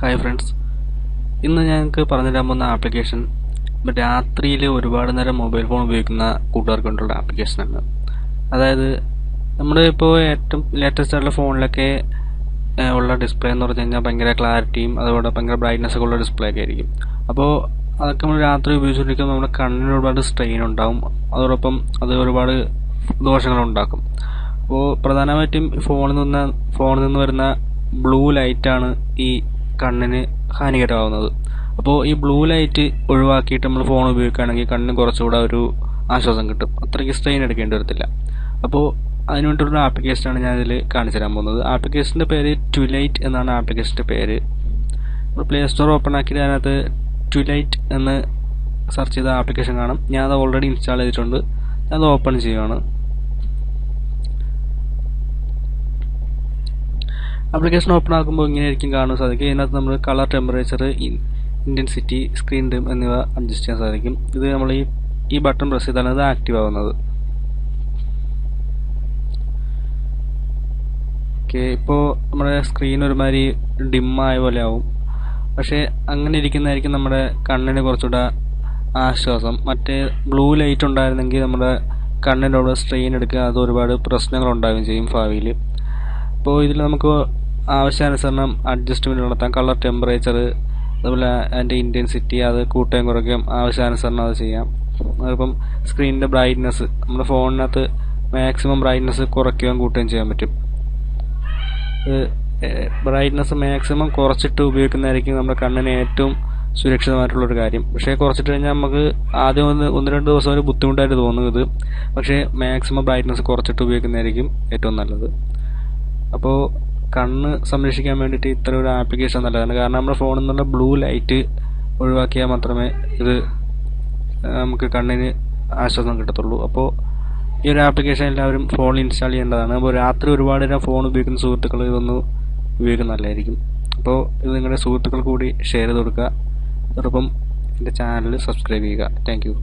Hi friends, ഇന്ന് ഞങ്ങൾക്ക് പറഞ്ഞുതരാൻ പോകുന്ന ആപ്ലിക്കേഷൻ രാത്രിയിൽ ഒരുപാട് നേരം മൊബൈൽ ഫോൺ ഉപയോഗിക്കുന്ന കൂട്ടുകാർക്ക് വേണ്ടിയുള്ള ആപ്ലിക്കേഷനാണ്. അതായത് ഇപ്പോൾ ഏറ്റവും ലേറ്റസ്റ്റ് ആയിട്ടുള്ള ഫോണിലൊക്കെ ഉള്ള ഡിസ്പ്ലേ എന്ന് പറഞ്ഞു കഴിഞ്ഞാൽ ഭയങ്കര ക്ലാരിറ്റിയും അതുപോലെ ഭയങ്കര ബ്രൈറ്റ്നസ് ഒക്കെ ഉള്ള ഡിസ്പ്ലേ ഒക്കെ ആയിരിക്കും. അപ്പോൾ അതൊക്കെ നമ്മൾ രാത്രി ഉപയോഗിച്ചുകൊണ്ടിരിക്കുമ്പോൾ നമ്മുടെ കണ്ണിന് ഒരുപാട് സ്ട്രെയിൻ ഉണ്ടാകും, അതോടൊപ്പം അത് ഒരുപാട് ദോഷങ്ങളുണ്ടാക്കും. അപ്പോൾ പ്രധാനമായിട്ടും ഫോണിൽ നിന്ന് വരുന്ന ബ്ലൂ ലൈറ്റാണ് ഈ കണ്ണിന് ഹാനികരമാവുന്നത്. അപ്പോൾ ഈ ബ്ലൂ ലൈറ്റ് ഒഴിവാക്കിയിട്ട് നമ്മൾ ഫോൺ ഉപയോഗിക്കുകയാണെങ്കിൽ കണ്ണിന് കുറച്ചുകൂടെ ഒരു ആശ്വാസം കിട്ടും, അത്രയ്ക്ക് സ്ട്രെയിൻ എടുക്കേണ്ടി വരത്തില്ല. അപ്പോൾ അതിന് വേണ്ടിയിട്ടുള്ള ആപ്ലിക്കേഷനാണ് ഞാനിതിൽ കാണിച്ചു തരാൻ പോകുന്നത്. ആപ്ലിക്കേഷൻ്റെ പേര് ട്വിലൈറ്റ് എന്നാണ് ആപ്ലിക്കേഷൻ്റെ പേര്. പ്ലേ സ്റ്റോർ ഓപ്പൺ ആക്കിയിട്ട് അതിനകത്ത് ട്വിലൈറ്റ് എന്ന് സെർച്ച് ചെയ്ത ആപ്ലിക്കേഷൻ കാണും. ഞാനത് ഓൾറെഡി ഇൻസ്റ്റാൾ ചെയ്തിട്ടുണ്ട്. അത് ഓപ്പൺ ചെയ്യുകയാണ്. ആപ്ലിക്കേഷൻ ഓപ്പൺ ആക്കുമ്പോൾ ഇങ്ങനെയായിരിക്കും കാണാൻ സാധിക്കും. ഇതിനകത്ത് നമ്മൾ colour, temperature, intensity, screen time എന്നിവ അഡ്ജസ്റ്റ് ചെയ്യാൻ സാധിക്കും. ഇത് നമ്മൾ ഈ ബട്ടൺ പ്രസ് ചെയ്താണ് ഇത് ആക്റ്റീവ് ആവുന്നത്. ഓക്കെ, ഇപ്പോൾ നമ്മുടെ സ്ക്രീൻ ഒരുമാതിരി ഡിമ്മായ പോലെ ആവും. പക്ഷേ അങ്ങനെ ഇരിക്കുന്നതായിരിക്കും നമ്മുടെ കണ്ണിന് കുറച്ചുകൂടെ ആശ്വാസം. മറ്റേ ബ്ലൂ ലൈറ്റ് ഉണ്ടായിരുന്നെങ്കിൽ നമ്മുടെ കണ്ണിൻ്റെ അവിടെ സ്ട്രെയിൻ എടുക്കുക, അത് ഒരുപാട് പ്രശ്നങ്ങളുണ്ടാവുകയും ചെയ്യും ഭാവിയിൽ. അപ്പോൾ ഇതിൽ നമുക്ക് ആവശ്യാനുസരണം അഡ്ജസ്റ്റ്മെൻറ്റ് നടത്താം. കളർ, ടെമ്പറേച്ചർ, അതുപോലെ അതിൻ്റെ ഇൻറ്റൻസിറ്റി അത് കൂട്ടുകയും കുറയ്ക്കുകയും ആവശ്യാനുസരണം അത് ചെയ്യാം. അതിപ്പം സ്ക്രീനിൻ്റെ ബ്രൈറ്റ്നസ് നമ്മുടെ ഫോണിനകത്ത് മാക്സിമം ബ്രൈറ്റ്നസ് കുറയ്ക്കുകയും കൂട്ടുകയും ചെയ്യാൻ പറ്റും. ബ്രൈറ്റ്നസ് മാക്സിമം കുറച്ചിട്ട് ഉപയോഗിക്കുന്നതായിരിക്കും നമ്മുടെ കണ്ണിന് ഏറ്റവും സുരക്ഷിതമായിട്ടുള്ളൊരു കാര്യം. പക്ഷേ കുറച്ചിട്ട് കഴിഞ്ഞാൽ നമുക്ക് ആദ്യം ഒന്ന് രണ്ട് ദിവസം ഒരു ബുദ്ധിമുട്ടായിട്ട് തോന്നുന്നത്. പക്ഷേ മാക്സിമം ബ്രൈറ്റ്നസ് കുറച്ചിട്ട് ഉപയോഗിക്കുന്നതായിരിക്കും ഏറ്റവും നല്ലത്. അപ്പോൾ കണ്ണ് സംരക്ഷിക്കാൻ വേണ്ടിയിട്ട് ഇത്ര ഒരു ആപ്ലിക്കേഷൻ നല്ലതാണ്. കാരണം നമ്മുടെ ഫോണിൽ നിന്നുള്ള ബ്ലൂ ലൈറ്റ് ഒഴിവാക്കിയാൽ മാത്രമേ ഇത് നമുക്ക് കണ്ണിന് ആശ്വാസം കിട്ടത്തുള്ളൂ. അപ്പോൾ ഈ ഒരു ആപ്ലിക്കേഷൻ എല്ലാവരും ഫോണിൽ ഇൻസ്റ്റാൾ ചെയ്യേണ്ടതാണ്. അപ്പോൾ രാത്രി ഒരുപാട് നേരം ഫോൺ ഉപയോഗിക്കുന്ന സുഹൃത്തുക്കൾ ഇതൊന്ന് ഉപയോഗിക്കുന്നത് നല്ലതായിരിക്കും. അപ്പോൾ ഇത് നിങ്ങളുടെ സുഹൃത്തുക്കൾ കൂടി ഷെയർ ചെയ്ത് കൊടുക്കുക. അതോടൊപ്പം എൻ്റെ ചാനൽ സബ്സ്ക്രൈബ് ചെയ്യുക. Thank you.